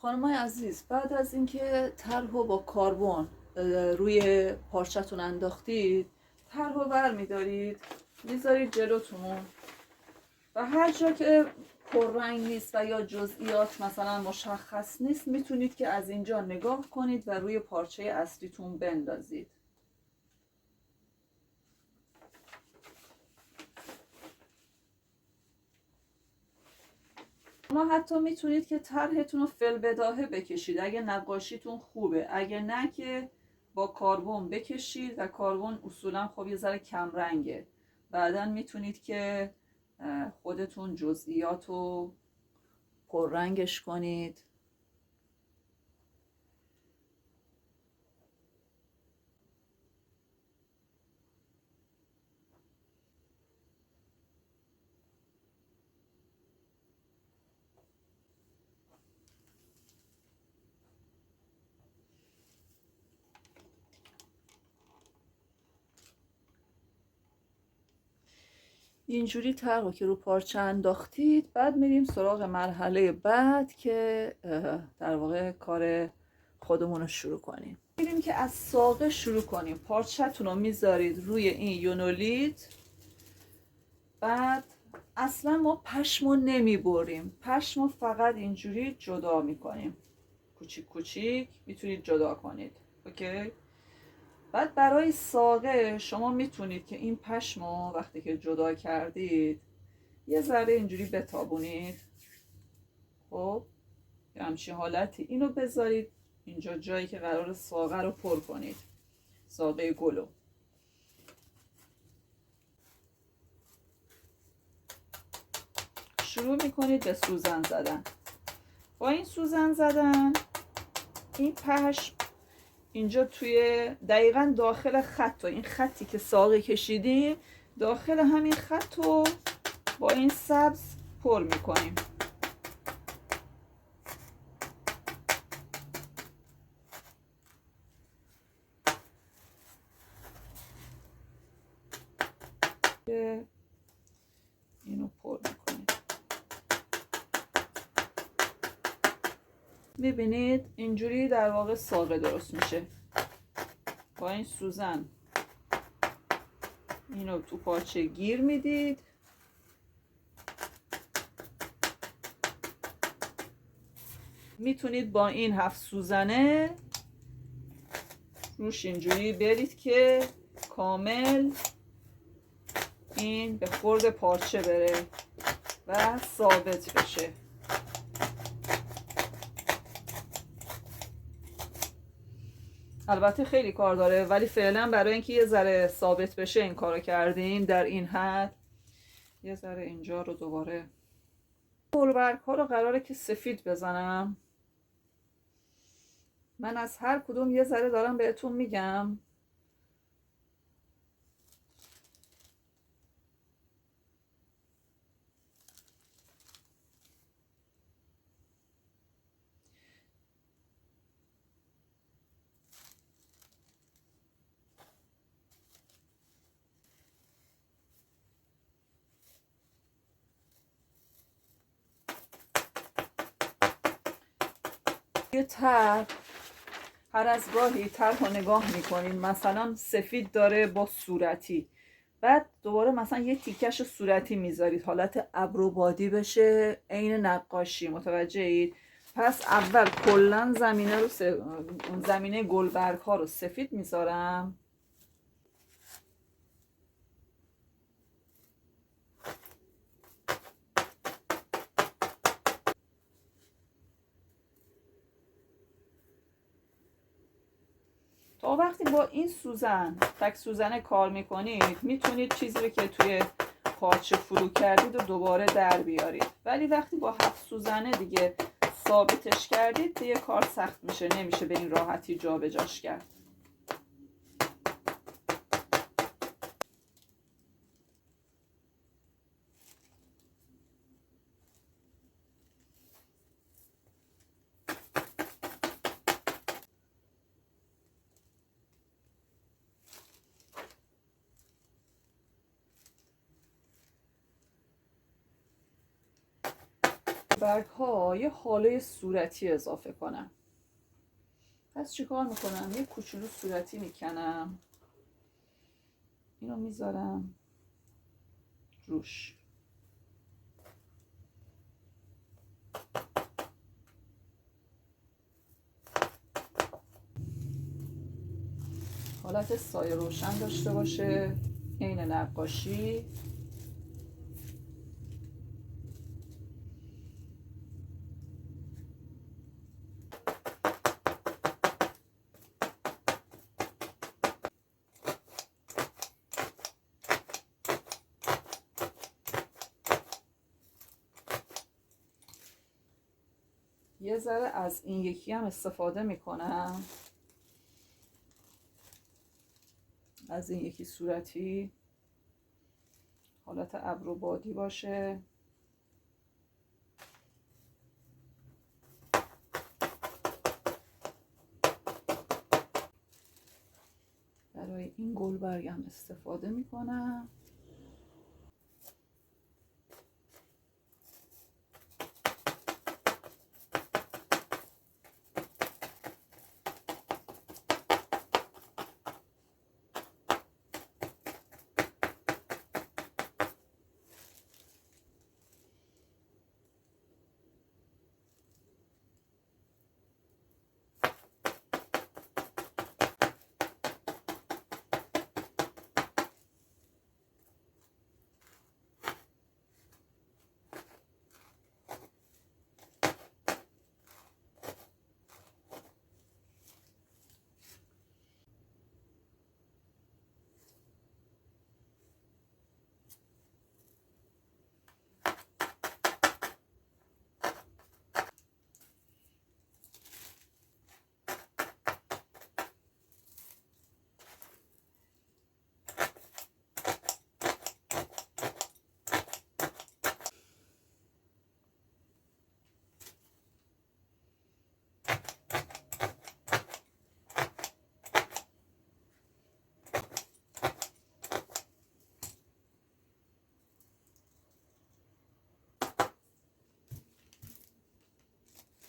خانمای عزیز، بعد از اینکه طرحو با کاربن روی پارچتون انداختید، طرحو ور میدارید میذارید جلوتون و هر جا که پررنگ نیست و یا جزئیات مثلا مشخص نیست میتونید که از اینجا نگاه کنید و روی پارچه اصلیتون بندازید. شما حتی میتونید که طرحتون رو فی‌البداهه بکشید اگه نقاشیتون خوبه، اگه نه که با کاربن بکشید و کاربن اصولا خب یه ذره کم رنگه. بعدا میتونید که خودتون جزئیات رو پررنگش کنید. اینجوری طرح رو که رو پارچه انداختید، بعد میریم سراغ مرحله بعد که در واقع کار خودمون رو شروع کنیم. میریم که از ساقه شروع کنیم. پارچه‌تون رو میذارید روی این یونولیت. بعد اصلا ما پشمو نمیبریم، پشمو فقط اینجوری جدا میکنیم، کوچیک کوچیک میتونید جدا کنید. اوکی. بعد برای ساقه شما میتونید که این پشمو وقتی که جدا کردید یه ذره اینجوری بتابونید. خب یه همچین حالتی اینو بذارید اینجا، جایی که قرار ساقه رو پر کنید، ساقه گلو. شروع میکنید به سوزن زدن. با این سوزن زدن این پشم اینجا توی دقیقا داخل خط، این خطی که ساقه کشیدیم داخل همین خط رو با این سبز پر میکنیم. اینو پر میکنید. میبینید اینجوری در واقع ساقه درست میشه. با این سوزن اینو تو پارچه گیر میدید. میتونید با این 7 سوزنه روش اینجوری برید که کامل این به خورد پارچه بره و ثابت بشه. البته خیلی کار داره، ولی فعلا برای اینکه یه ذره ثابت بشه این کارو کردیم در این حد. یه ذره اینجا رو دوباره گلبرگ ها رو قراره که سفید بزنم. من از هر کدوم یه ذره دارم بهتون میگم. یه طرح هر از گاهی طرح رو نگاه میکنین، مثلا سفید داره با صورتی، بعد دوباره مثلا یه تیکش صورتی میذارید حالت ابر و بادی بشه، عین نقاشی. متوجه اید؟ پس اول کلا زمینه رو زمینه گلبرگ ها رو سفید میذارم. تا وقتی با این سوزن تک سوزنه کار میکنید میتونید چیزی رو که توی پارچه فرو کردید و دوباره در بیارید، ولی وقتی با 7 سوزنه دیگه ثابتش کردید دیگه کار سخت میشه، نمیشه به این راحتی جا به جاش کرد. برگ ها یه حاله صورتی اضافه کنم. پس چیکار میکنم؟ یه کوچولو صورتی میکنم، اینو میذارم روش. حالت سایه روشن داشته باشه، عین نقاشی. یه ذره از این یکی هم استفاده میکنم، از این یکی صورتی، حالت ابر و بادی باشه. برای این گلبرگ هم استفاده میکنم.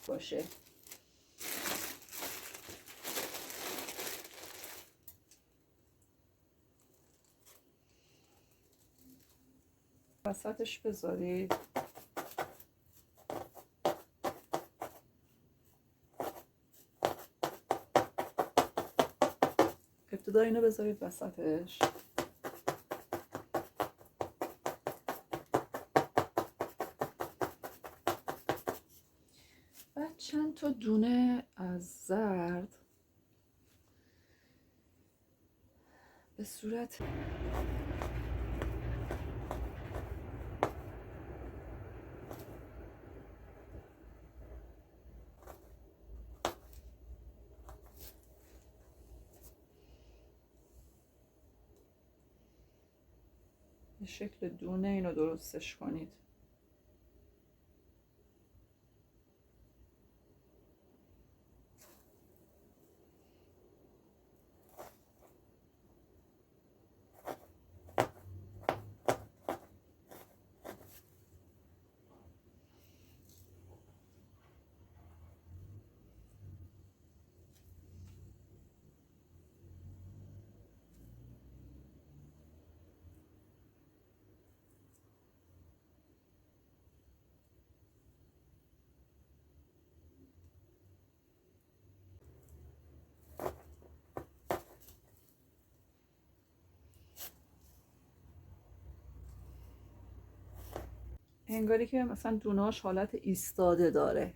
باشه. وسطش بذارید. ابتدا اینو بذارید وسطش. بعد چند تا دونه از زرد به صورت به شکل دونه اینو درستش کنید. انگاری که مثلا دوناش حالت ایستاده داره.